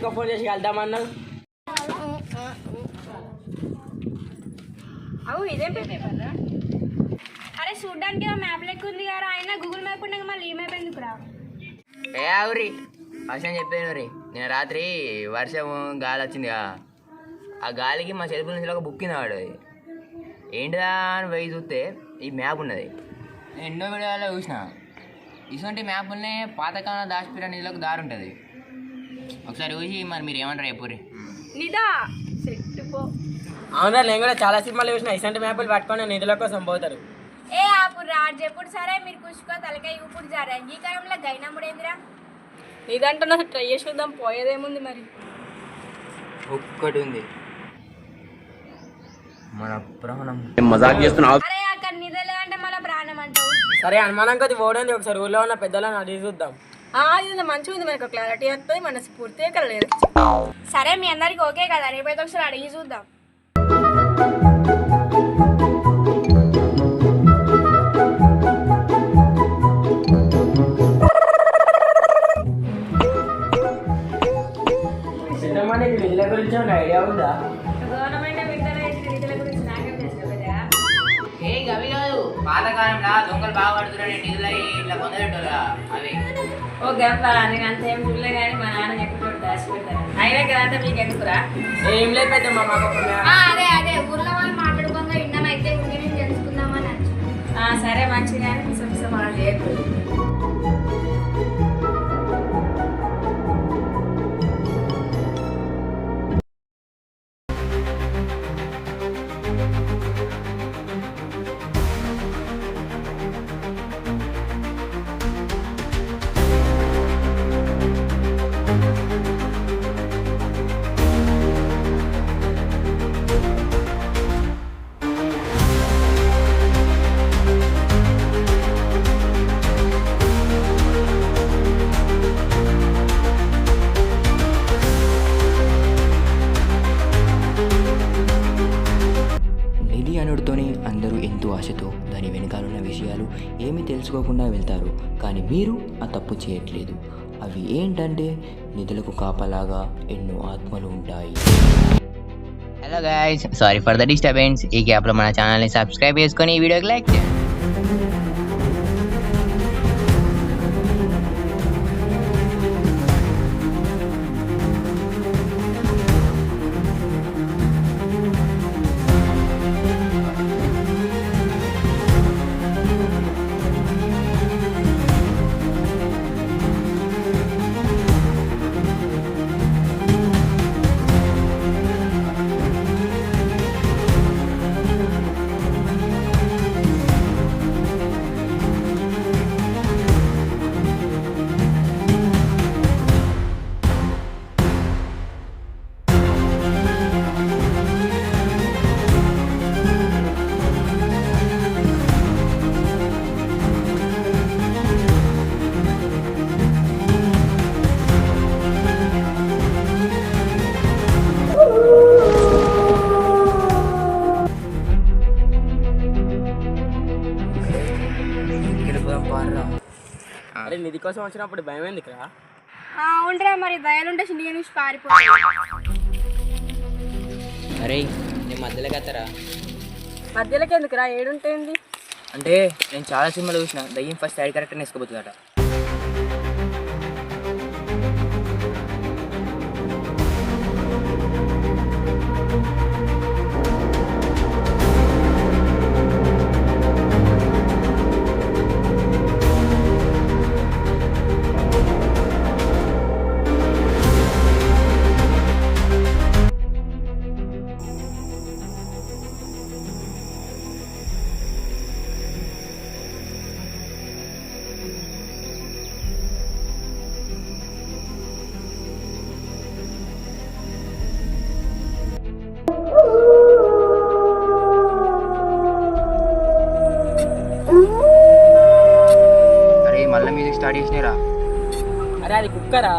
దేనికో ఫోన్ చేసి వెళ్దామన్నావు. అవు ఇదేం పేపర్ రా? అరే చూడ్డానికి మ్యాప్ లెక్క ఉంది కదా, అయినా గూగుల్ మ్యాప్ ఉండగా మళ్ళీ ఈ మ్యాప్ ఎందుకురా? ఏ అవురి వర్షం చెప్పాను రీ, నేను రాత్రి వర్షం గాలి వచ్చిందిగా, ఆ గాలికి మా చెరుపుల నుంచి ఒక బుక్ కింద వాడు. ఏంటిదా అని పోయి చూస్తే ఈ మ్యాప్ ఉన్నది. నేను ఎన్నో వీడియోలో చూసిన ఇటువంటి మ్యాప్లనే పాతకాలం దాచిపెట్టిన నిధులకు దారి ఉంటుంది. ఒకసారి చూసి మరి మీరు ఏమంటారు ఎప్పుడు నిదా సెట్టుపో. అవునా, నేను కూడా చాలా సినిమాలు చూసిన. ఇసంటి మ్యాప్లు పట్టుకొని నిధుల కోసం పోతారు. ఏ ఆపుడు రాడు చెప్పుడు సరే, మీరు కూర్చుకో తలకాయ ఇప్పుడు జారా. ఈ కాలంలో గైనముడేందిరా? ఇదంటే ట్రై చేసి చూద్దాం, పోయేదేముంది మరి. ఒక్కటి ఉంది, మన ప్రాణం. అరే అక్కడ నిధులు అంటే మళ్ళీ ప్రాణం అంటావు. సరే అనుమానం కొద్ది పోవడానికి ఒకసారి ఊళ్ళో ఉన్న పెద్దలను అడిగి చూద్దాం. ఇది మంచిగా ఉంది, మనకు క్లారిటీ వస్తుంది, మన స్ఫూర్తిగా కలలేదు. సరే మీ అందరికి ఓకే కదా, రేపైతే ఒకసారి అడిగి చూద్దాం. నిధుల గురించి ఐడియా ఉందా? ఏ గవి కాదు, పాతకాలంలో దొంగలు బాగా పడుతున్నాయి నిధులై ఇట్లా పొందబెట్టారా అవి. ఓ గంప నేను అంత ఏం చూడలే కానీ మా నాన్న ఎప్పుడు దాచి పెడతాను. అయినా కదంతా మీకు ఎందుకురా? ఏం లేదు పెద్దమ్మ, మాకు అదే అదే ఊర్లో వాళ్ళు మాట్లాడుకోగా విన్నామైతే ఊరి నుంచి తెలుసుకుందామని వచ్చి. సరే మంచిగానే సొంత మనం చేయకూడదు. నిధి అనుడితోనే అందరూ ఎంతో ఆశతో దాని వెనకాలన్న విషయాలు ఏమీ తెలుసుకోకుండా వెళ్తారు. కానీ మీరు ఆ తప్పు చేయట్లేదు. అవి ఏంటంటే నిధులకు కాపలాగా ఎన్నో ఆత్మలు ఉంటాయి. Hello guys, sorry for the disturbance. ఈ గ్యాప్లో మన ఛానల్ని సబ్స్క్రైబ్ చేసుకొని ఈ వీడియోకి లైక్ చేయండి. అరే నిధి కోసం వచ్చినప్పుడు భయం ఎందుకురా? ఉండరా మరి దయాలుంటే సిండిగా నుంచి పారిపో. అరే నేను మధ్యలోకి వస్తారా? మధ్యలోకి ఎందుకురా? ఏడుంటేంది అంటే నేను చాలా సినిమాలు చూసిన, దయ్యం ఫస్ట్ సైడ్ కరెక్ట్ వేసుకోబోతుందట. స్టార్ట్ చేసినారా? అరే అది కుక్కరా?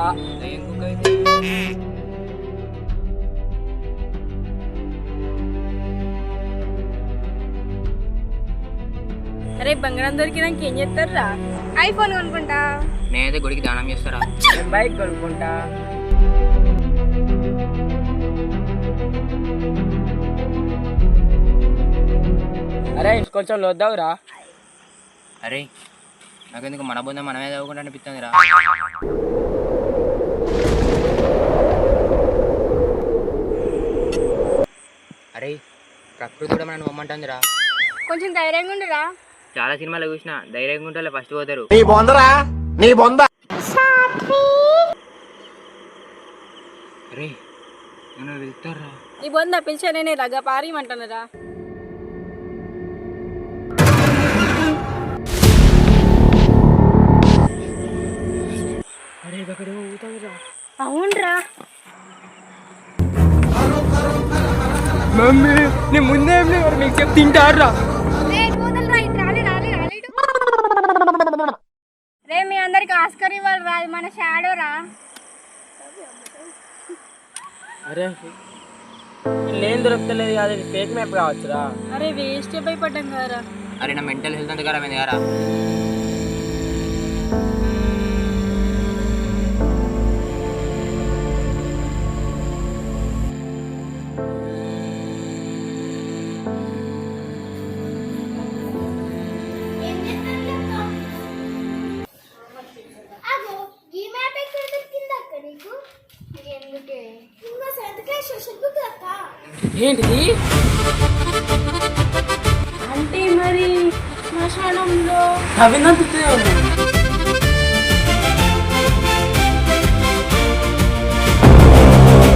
అరే బంగారం దొరికినాక ఏం చేస్తారా? ఐఫోన్ కొనుక్కుంటా. నేనైతే గుడికి దానం చేస్తారా? బైక్ కొనుక్కుంటా. అరే కొంచెం లోద్దావురా. అరే నాకెందుకు మన బొంద మనమే చదువుకుంటా అనిపిస్తుంది రా. అరే ప్రకృతి కూడా మనం పొమ్మంటుంది రా. కొంచెం ధైర్యంగా ఉండురా. చాలా సినిమాలు చూసిన ధైర్యంగా ఉంటే ఫస్ట్ పోతారు. అరే నేను వెళ్తారా. ఈ బొంద పిలిచా నేనే రగ్గ పారియమంటానురా. అవునరా. మమ్మీ నీ ముందేం లేదు మీకు చెప్ తింటారా. రే మీ అందరికి ఆస్కర్ ఇవ్వాలి రా, ఇది మన షాడో రా. అరే లేని దొరుకుతలేదు కాదు, ఇది ఫేక్ మ్యాప్ కావచ్చురా. అరే వేస్ట్ భయపడ్డాం కదరా. అరే నా మెంటల్ హెల్త్ అంత ఖరాబ్ అయింది కదా. ఏంటిది? అంటే మరి శ్మశానంలో అవినంత